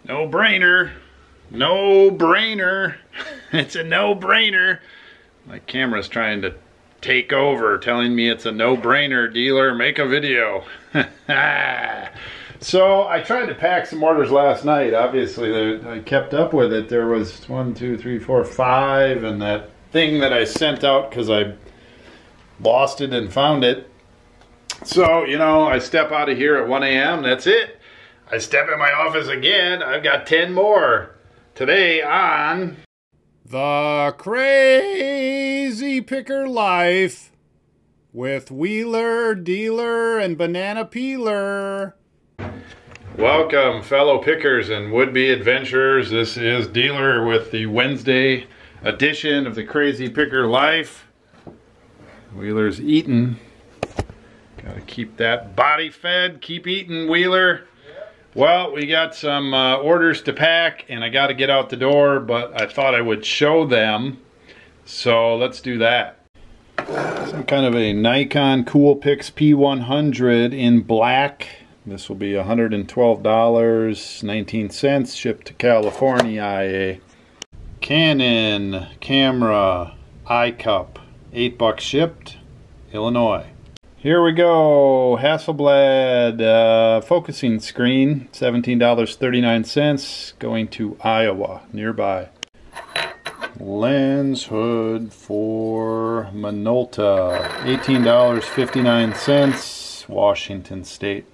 No brainer. No brainer. It's a no brainer. My camera's trying to take over, telling me it's a no brainer. Dealer, make a video. So I tried to pack some orders last night. Obviously, I kept up with it. There was 1, 2, 3, 4, 5, and that thing that I sent out because I lost it and found it. So, you know, I step out of here at 1 a.m. That's it. I step in my office again. I've got 10 more today on The Crazy Picker Life with Wheeler, Dealer, and Banana Peeler. Welcome, fellow pickers and would-be adventurers. This is Dealer with the Wednesday edition of The Crazy Picker Life. Wheeler's eating. Gotta keep that body fed. Keep eating, Wheeler. Well, we got some orders to pack, and I got to get out the door, but I thought I would show them. So let's do that. Some kind of a Nikon Coolpix P100 in black. This will be $112.19, shipped to California. Canon camera iCup, $8 shipped, Illinois. Here we go, Hasselblad focusing screen, $17.39, going to Iowa, nearby. Lens hood for Minolta, $18.59, Washington State.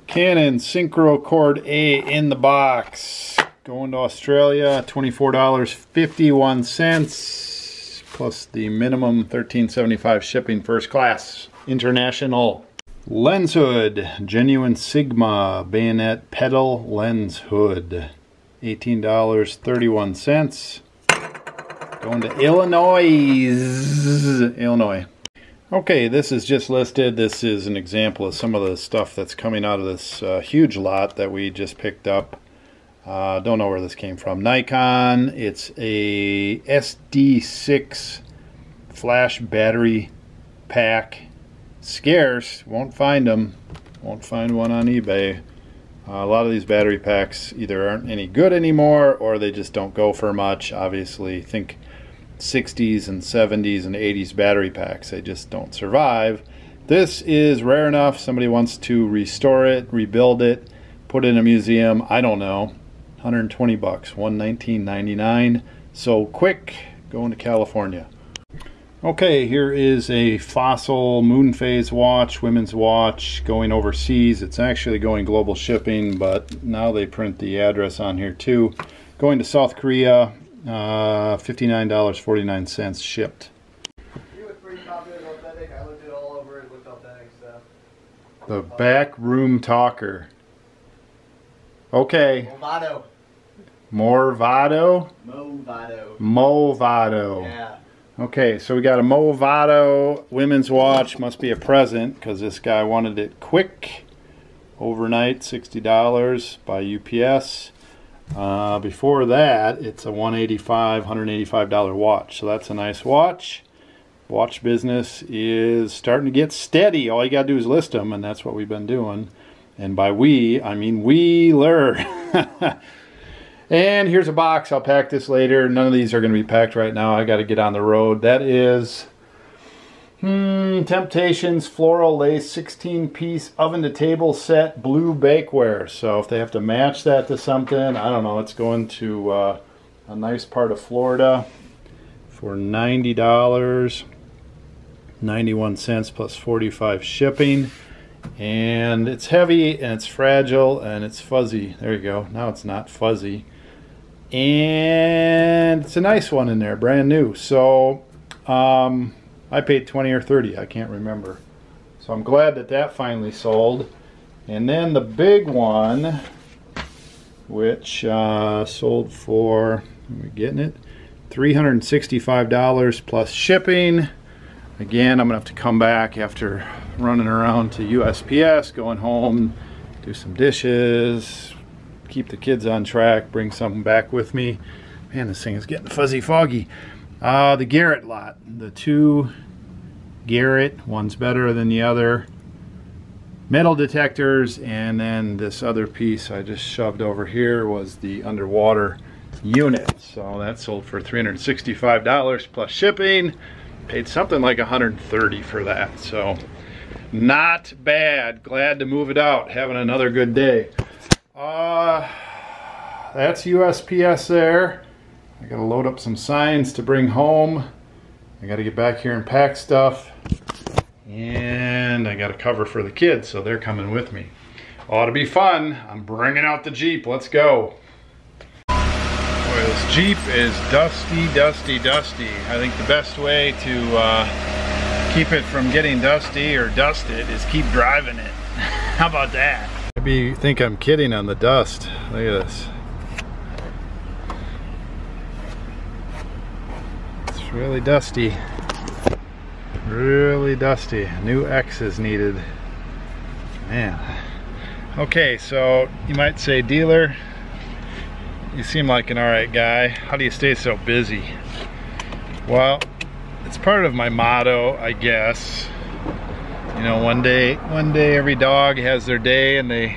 Canon Synchro Cord A in the box, going to Australia, $24.51, plus the minimum $13.75 shipping first class. International. Lens hood, genuine Sigma bayonet pedal lens hood, $18.31. Going to Illinois. Okay, this is just listed. This is an example of some of the stuff that's coming out of this huge lot that we just picked up. Don't know where this came from. Nikon. It's a SD6 flash battery pack. Scarce, won't find them. Won't find one on eBay. A lot of these battery packs either aren't any good anymore or they just don't go for much. Obviously, think 60s and 70s and 80s battery packs. They just don't survive. This is rare enough. Somebody wants to restore it, rebuild it, put it in a museum. I don't know. 120 bucks, $119.99. So quick, going to California. Okay, here is a Fossil moon phase watch, women's watch, going overseas. It's actually going global shipping, but now they print the address on here too. Going to South Korea, $59.49 shipped. The back room talker. Okay. Morvado. Movado. Yeah. Okay, so we got a Movado women's watch. Must be a present because this guy wanted it quick. Overnight, $60 by UPS. Before that, it's a $185 watch. So that's a nice watch. Watch business is starting to get steady. All you got to do is list them, and that's what we've been doing. And by we, I mean Wheeler. And here's a box. I'll pack this later. None of these are going to be packed right now. I got to get on the road. That is Temptations Floral Lace 16-piece oven to table set blue bakeware. So if they have to match that to something, I don't know. It's going to a nice part of Florida for $90, 91 cents plus 45 shipping. And it's heavy and it's fragile and it's fuzzy. There you go. Now it's not fuzzy. And it's a nice one in there, brand new. So I paid 20 or 30, I can't remember. So I'm glad that that finally sold. And then the big one, which sold for, are we getting it? $365 plus shipping. Again, I'm gonna have to come back after running around to USPS, going home, do some dishes, keep the kids on track, bring something back with me. Man, this thing is getting fuzzy foggy. The Garrett lot, the two Garrett, one's better than the other. metal detectors, and then this other piece I just shoved over here was the underwater unit. So that sold for $365 plus shipping. Paid something like $130 for that. So not bad. Glad to move it out. Having another good day. That's USPS there. I gotta load up some signs to bring home. I gotta get back here and pack stuff. And I got a cover for the kids, so they're coming with me. Ought to be fun. I'm bringing out the Jeep. Let's go. Boy, this Jeep is dusty, dusty, dusty. I think the best way to keep it from getting dusty or dusted is keep driving it. How about that? Maybe you think I'm kidding on the dust. Look at this. It's really dusty. Really dusty. A new X is needed. Man. Okay, so you might say, dealer, you seem like an alright guy. How do you stay so busy? Well, it's part of my motto, I guess. You know, one day every dog has their day and they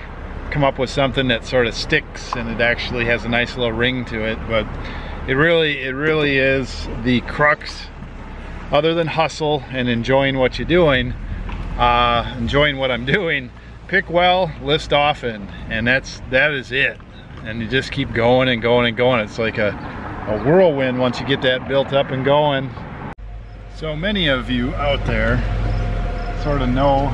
come up with something that sort of sticks and it actually has a nice little ring to it. But it really is the crux. Other than hustle and enjoying what you're doing, enjoying what I'm doing, pick well, list often, and that is it. And you just keep going and going and going. It's like a whirlwind once you get that built up and going. So many of you out there sort of know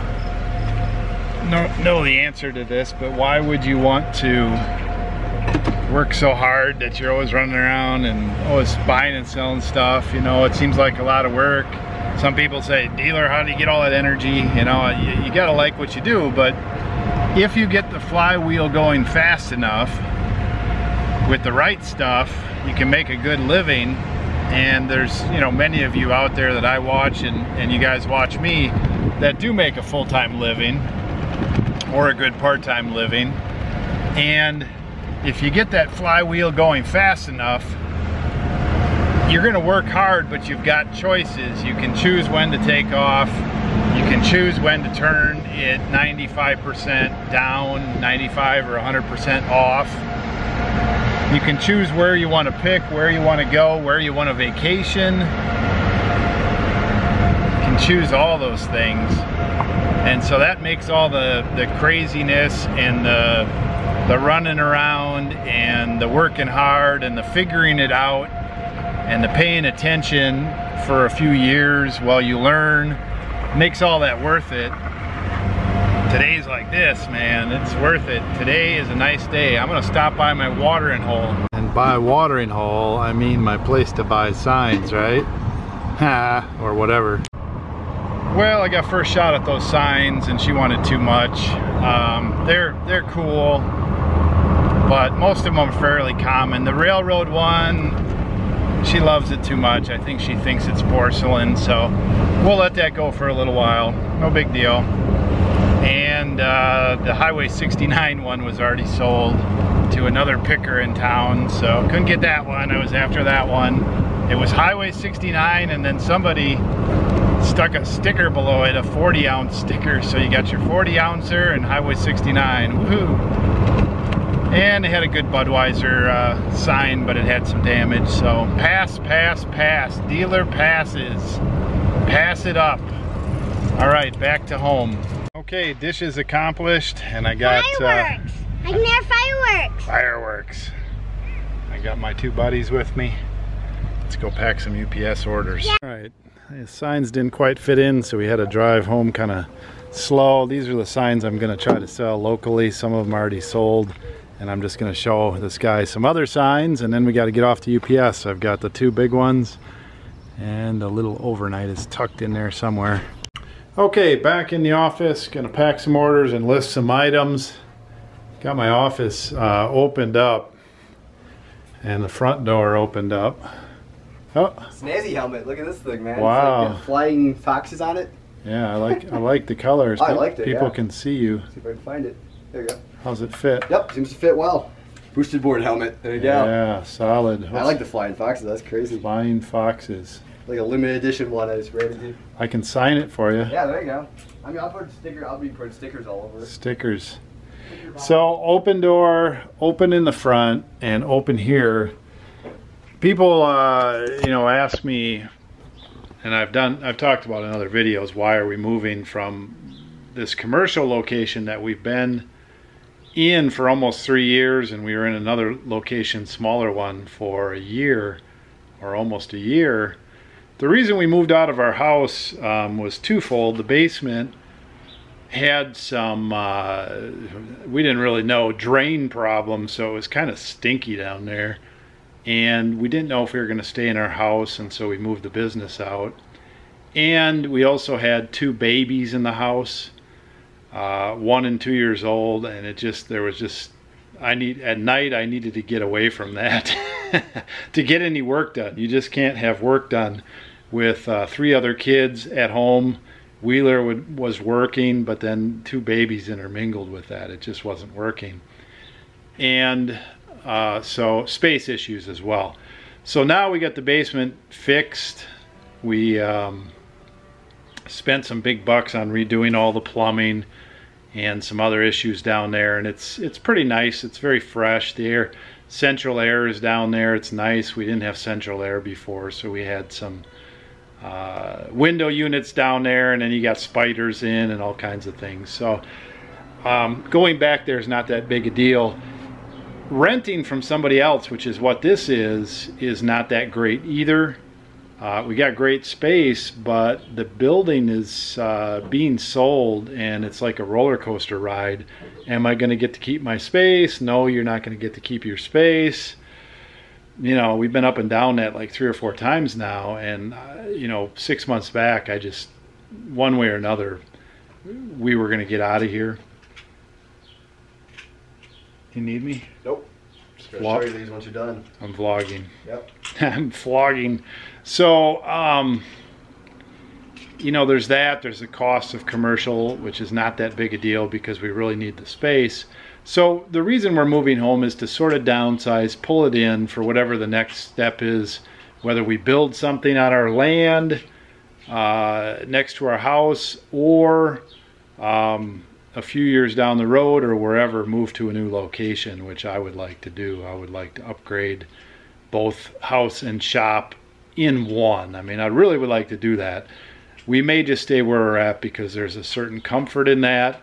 the answer to this, but why would you want to work so hard that you're always running around and always buying and selling stuff? You know, it seems like a lot of work. Some people say, dealer, how do you get all that energy? You know, you gotta like what you do, but if you get the flywheel going fast enough with the right stuff, you can make a good living. And there's, you know, many of you out there that I watch and you guys watch me that do make a full-time living or a good part-time living. And if you get that flywheel going fast enough, you're gonna work hard, but you've got choices. You can choose when to take off. You can choose when to turn it 95% down, 95 or 100% off. You can choose where you want to pick, where you want to go, where you want to vacation. You can choose all those things. And so that makes all the craziness and the running around and the working hard and the figuring it out and the paying attention for a few years while you learn, makes all that worth it. Today's like this, man, it's worth it. Today is a nice day. I'm gonna stop by my watering hole. And by watering hole, I mean my place to buy signs, right? Ha, or whatever. Well, I got first shot at those signs and she wanted too much. They're cool, but most of them are fairly common. The railroad one, she loves it too much. I think she thinks it's porcelain, so we'll let that go for a little while. No big deal. And the Highway 69 one was already sold to another picker in town, so couldn't get that one. I was after that one. It was Highway 69, and then somebody stuck a sticker below it, a 40-ounce sticker, so you got your 40-ouncer and Highway 69. Woohoo! And it had a good Budweiser sign, but it had some damage, so pass, pass, pass. Dealer passes. Pass it up. All right, back to home. Okay, dishes accomplished, and I got fireworks. I can hear fireworks. Fireworks. I got my two buddies with me. Let's go pack some UPS orders. Yeah. All right, the signs didn't quite fit in, so we had to drive home kind of slow. These are the signs I'm going to try to sell locally. Some of them are already sold, and I'm just going to show this guy some other signs, and then we got to get off to UPS. I've got the two big ones, and a little overnight is tucked in there somewhere. Okay, back in the office, gonna pack some orders and list some items. Got my office opened up, and the front door opened up. Oh, snazzy helmet! Look at this thing, man. Wow! It's like flying foxes on it. Yeah, I like the colors. I liked it. People yeah. can see you. Let's see if I can find it. There you go. How's it fit? Yep, seems to fit well. Boosted board helmet. There you go. Yeah, solid. I like the flying foxes. That's crazy. Flying foxes. Like a limited edition one I just ran into. I can sign it for you. Yeah, there you go. I mean, I'll be putting stickers all over it. Stickers. So open door, open in the front, and open here. People, you know, ask me, and I've talked about in other videos, why are we moving from this commercial location that we've been in for almost 3 years, and we were in another location, smaller one, for a year or almost a year. The reason we moved out of our house was twofold. The basement had some, we didn't really know, drain problems, so it was kind of stinky down there. And we didn't know if we were going to stay in our house, and so we moved the business out. And we also had 2 babies in the house, 1 and 2 years old, and at night I needed to get away from that to get any work done. You just can't have work done with 3 other kids at home. Wheeler was working, but then 2 babies intermingled with that. It just wasn't working. And so space issues as well. So now we got the basement fixed. We spent some big bucks on redoing all the plumbing and some other issues down there, and it's pretty nice. It's very fresh. The central air is down there. It's nice. We didn't have central air before, so we had some window units down there, and then you got spiders in and all kinds of things. So going back there is not that big a deal. Renting from somebody else, which is what this is not that great either. We got great space, but the building is being sold, and it's like a roller coaster ride. Am I going to get to keep my space? No, you're not going to get to keep your space. You know, we've been up and down that like 3 or 4 times now, and you know, 6 months back, I just, one way or another, we were going to get out of here. You need me? Nope. Just gonna show you these once you're done. I'm vlogging. Yep. I'm vlogging. So, you know, there's that. There's the cost of commercial, which is not that big a deal because we really need the space. So the reason we're moving home is to sort of downsize, pull it in for whatever the next step is, whether we build something on our land next to our house, or a few years down the road, or wherever, move to a new location, which I would like to do. I would like to upgrade both house and shop in one. I mean, I really would like to do that. We may just stay where we're at because there's a certain comfort in that,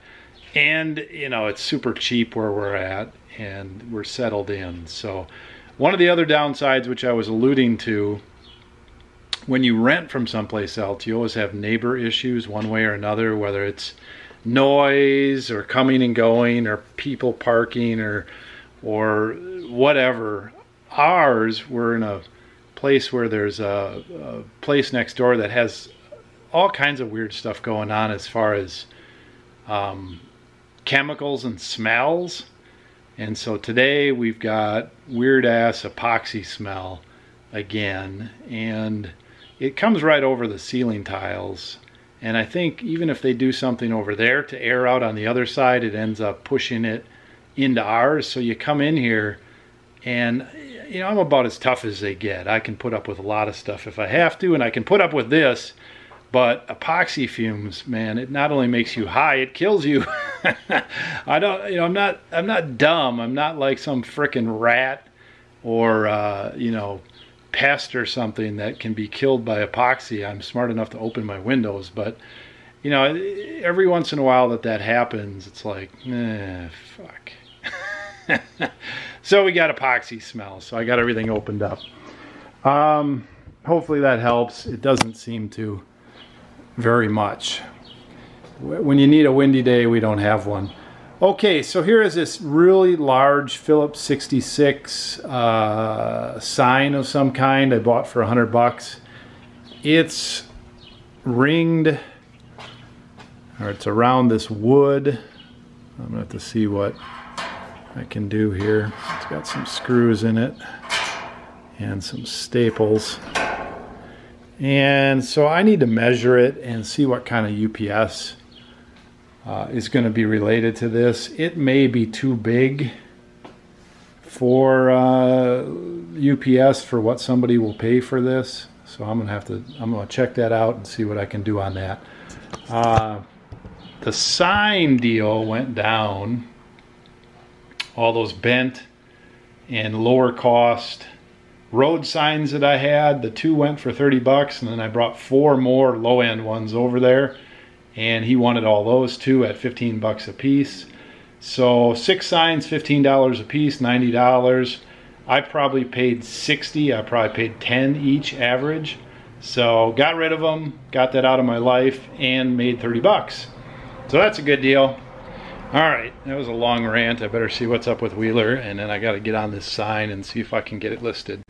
and you know, it's super cheap where we're at, and we're settled in. So one of the other downsides, which I was alluding to, when you rent from someplace else, you always have neighbor issues one way or another, whether it's noise or coming and going or people parking or whatever. Ours, we're in a place where there's a place next door that has all kinds of weird stuff going on as far as chemicals and smells. And so today we've got weird ass epoxy smell again, and it comes right over the ceiling tiles. And I think even if they do something over there to air out on the other side, it ends up pushing it into ours. So you come in here, and you know, I'm about as tough as they get. I can put up with a lot of stuff if I have to, and I can put up with this. But epoxy fumes, man, it not only makes you high, it kills you. I don't, you know, I'm not dumb. I'm not like some frickin' rat or you know, pest or something that can be killed by epoxy. I'm smart enough to open my windows, but you know, every once in a while that happens, it's like, fuck. So we got epoxy smell, so I got everything opened up. Hopefully that helps. It doesn't seem to very much. When you need a windy day, we don't have one. Okay, so here is this really large Phillips 66 sign of some kind I bought for $100. It's ringed, or it's around this wood. I'm gonna have to see what I can do here. It's got some screws in it and some staples. And so I need to measure it and see what kind of UPS is going to be related to this. It may be too big for UPS for what somebody will pay for this. So I'm gonna check that out and see what I can do on that. The sign deal went down. All those bent and lower cost road signs that I had, the 2 went for 30 bucks, and then I brought 4 more low-end ones over there, and he wanted all those too at 15 bucks a piece. So 6 signs, $15 a piece, $90. I probably paid 60. I probably paid 10 each average. So got rid of them, got that out of my life, and made 30 bucks. So that's a good deal. All right, that was a long rant. I better see what's up with Wheeler, and then I got to get on this sign and see if I can get it listed.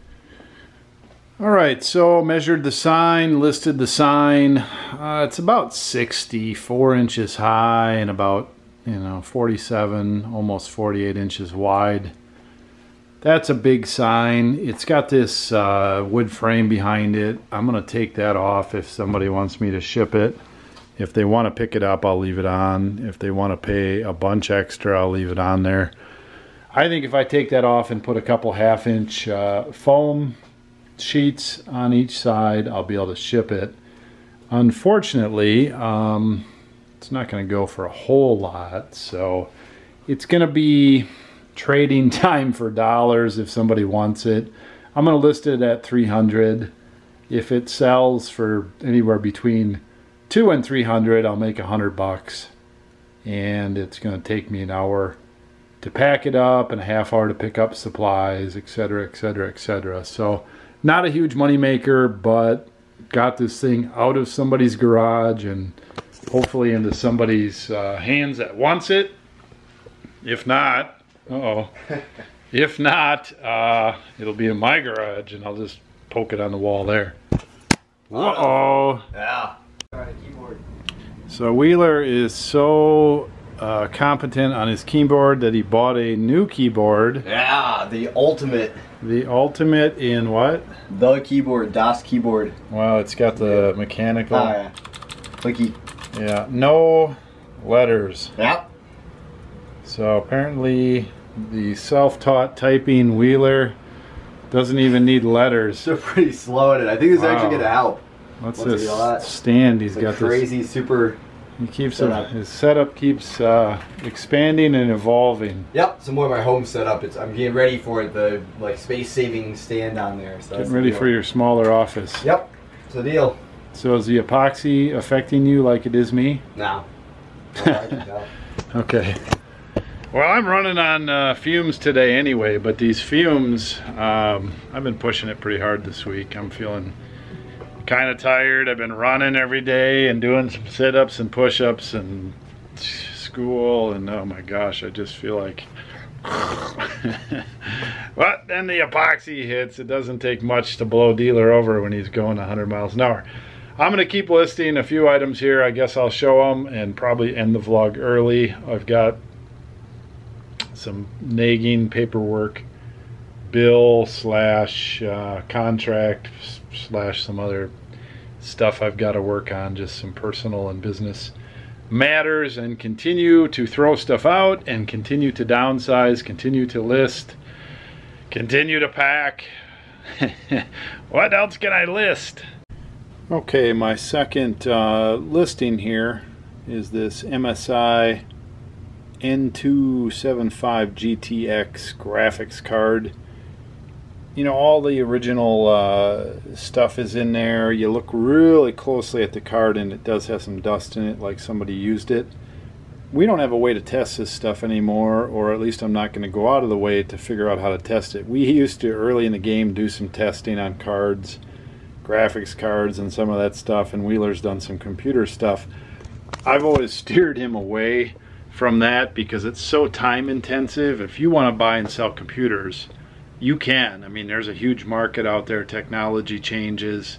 All right, so measured the sign, listed the sign. It's about 64 inches high and about 47, almost 48 inches wide. That's a big sign. It's got this wood frame behind it. I'm gonna take that off if somebody wants me to ship it. If they want to pick it up, I'll leave it on. If they want to pay a bunch extra, I'll leave it on there. I think if I take that off and put a couple half-inch foam sheets on each side, I'll be able to ship it. Unfortunately, it's not going to go for a whole lot, so it's going to be trading time for dollars if somebody wants it. I'm going to list it at $300. If it sells for anywhere between $200 and $300, I'll make $100, and it's going to take me an hour to pack it up and a half hour to pick up supplies, etc., etc., etc. So not a huge money maker, but got this thing out of somebody's garage and hopefully into somebody's hands that wants it. If not, if not, it'll be in my garage and I'll just poke it on the wall there. Yeah. Keyboard. So Wheeler is so competent on his keyboard that he bought a new keyboard. Yeah, the ultimate. The ultimate in what? The keyboard, Das keyboard. Wow, it's got the mechanical. Oh, yeah. Clicky. Yeah, no letters. Yep. So apparently the self-taught typing Wheeler doesn't even need letters. They're pretty slow at it. I think this is actually going to help. What's this stand he's got? Crazy, super. He keeps his setup keeps expanding and evolving. Yep, some more of my home setup. I'm getting ready for it. The space-saving stand on there. So getting ready for your smaller office. Yep, it's the deal. So is the epoxy affecting you like it is me? No. Okay. Well, I'm running on fumes today anyway, but these fumes, I've been pushing it pretty hard this week. I'm feeling kind of tired. I've been running every day and doing some sit-ups and push-ups and school, and oh my gosh, I just feel like but then the epoxy hits. It doesn't take much to blow dealer over when he's going 100 miles an hour. I'm going to keep listing a few items here. I guess I'll show them and probably end the vlog early. I've got some nagging paperwork, bill slash contract slash some other stuff I've got to work on, just some personal and business matters, and continue to throw stuff out and continue to downsize, continue to list, continue to pack. What else can I list? Okay, my second listing here is this MSI N275 GTX graphics card. You know, all the original stuff is in there. You look really closely at the card and it does have some dust in it, like somebody used it. We don't have a way to test this stuff anymore, or at least I'm not going to go out of the way to figure out how to test it. We used to, early in the game, do some testing on cards, graphics cards and some of that stuff, and Wheeler's done some computer stuff. I've always steered him away from that because it's so time intensive. If you want to buy and sell computers, you can. I mean, there's a huge market out there. Technology changes.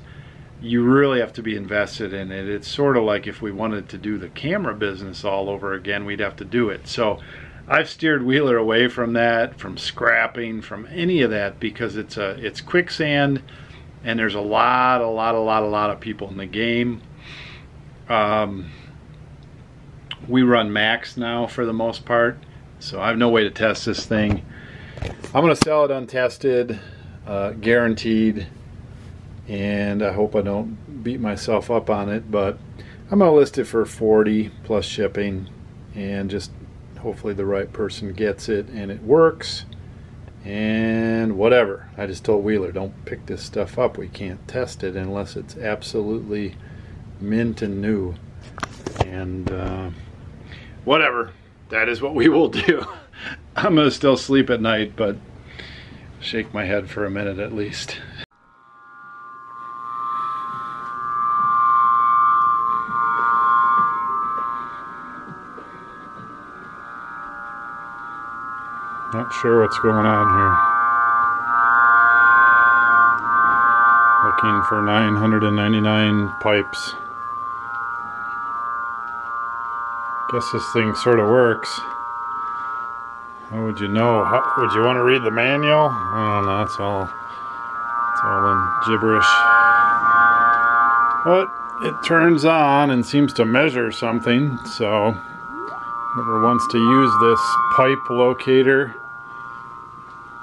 You really have to be invested in it. It's sort of like if we wanted to do the camera business all over again, we'd have to do it. So I've steered Wheeler away from that, from scrapping, from any of that, because it's quicksand, and there's a lot of people in the game. We run Max now for the most part, so I have no way to test this thing. I'm going to sell it untested, guaranteed. and I hope I don't beat myself up on it, but I'm gonna list it for 40 plus shipping, and just hopefully the right person gets it and it works, and whatever. I just told Wheeler, don't pick this stuff up. We can't test it unless it's absolutely mint and new, and whatever. That is what we will do. I'm gonna still sleep at night, but shake my head for a minute at least. Not sure what's going on here. Looking for 999 pipes. Guess this thing sort of works. How would you know? Would you want to read the manual? I don't know. It's all in gibberish. But it turns on and seems to measure something. So whoever wants to use this pipe locator,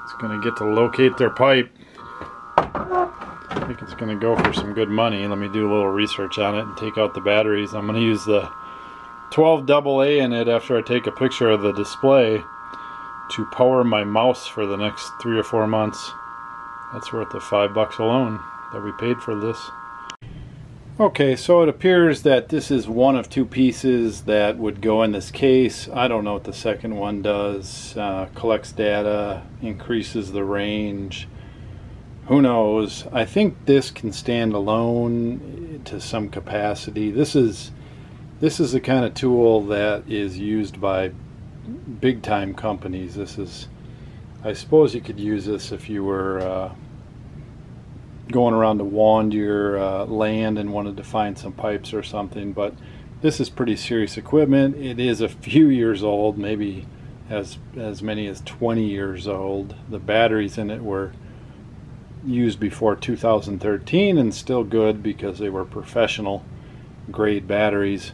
it's going to get to locate their pipe. I think it's going to go for some good money. Let me do a little research on it and take out the batteries. I'm going to use the 12 AA in it after I take a picture of the display to power my mouse for the next 3 or 4 months. That's worth the $5 alone that we paid for this. Okay, so it appears that this is one of 2 pieces that would go in this case. I don't know what the second one does. Collects data, increases the range. Who knows? I think this can stand alone to some capacity. This is the kind of tool that is used by big time companies. This is, I suppose you could use this if you were going around to wand your land and wanted to find some pipes or something, but this is pretty serious equipment. It is a few years old, maybe as many as 20 years old. The batteries in it were used before 2013 and still good because they were professional grade batteries.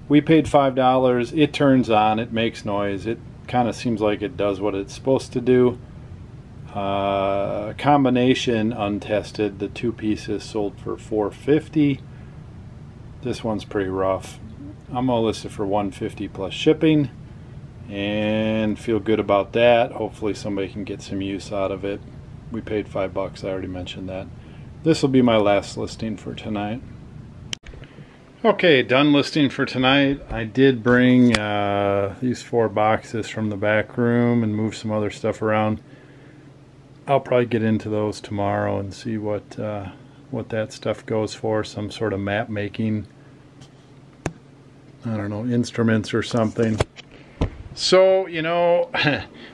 We paid $5. It turns on, it makes noise, it kind of seems like it does what it's supposed to do. Combination untested, the 2 pieces sold for $4.50. This one's pretty rough. I'm gonna list it for $150 plus shipping and feel good about that. Hopefully somebody can get some use out of it. We paid $5, I already mentioned that. This will be my last listing for tonight. Okay, done listing for tonight. I did bring these 4 boxes from the back room and move some other stuff around. I'll probably get into those tomorrow and see what that stuff goes for. Some sort of map making, I don't know, instruments or something. So, you know,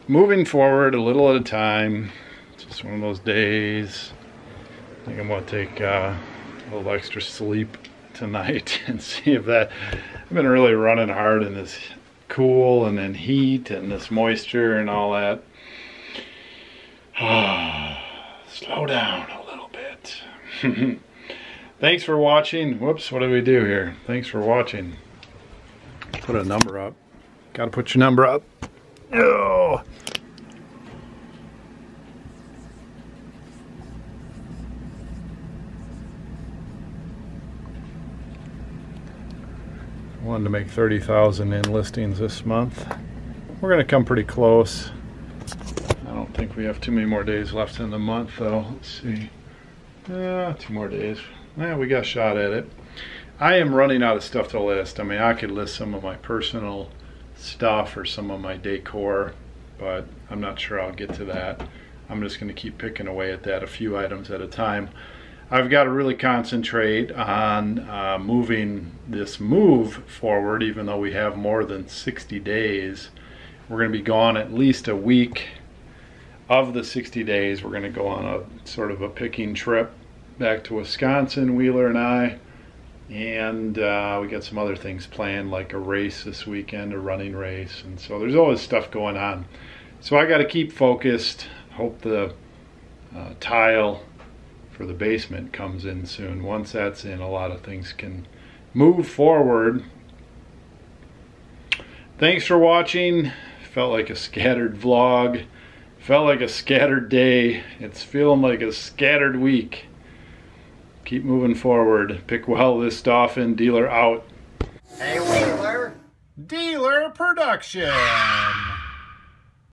moving forward a little at a time. Just one of those days. I think I'm going to take a little extra sleep tonight and see if that. I've been really running hard in this cool and then heat and this moisture and all that. Slow down a little bit. Thanks for watching. Whoops, what did we do here? Thanks for watching. Put a number up. Gotta put your number up. Oh. Wanted to make 30,000 in listings this month. We're gonna come pretty close. I don't think we have too many more days left in the month though. Let's see. 2 more days. Yeah, we got a shot at it. I am running out of stuff to list. I mean, I could list some of my personal stuff or some of my decor, but I'm not sure I'll get to that. I'm just going to keep picking away at that, a few items at a time. I've got to really concentrate on moving this move forward, even though we have more than 60 days. We're going to be gone at least a week. Of the 60 days, we're going to go on a sort of a picking trip back to Wisconsin, Wheeler and I. And we got some other things planned, like a race this weekend, a running race. And so there's always stuff going on. So I got to keep focused. Hope the tile for the basement comes in soon. Once that's in, a lot of things can move forward. Thanks for watching. Felt like a scattered vlog. Felt like a scattered day. It's feeling like a scattered week. keep moving forward. Pick well this Dolphin. Dealer out. Hey, Wheeler. Dealer production.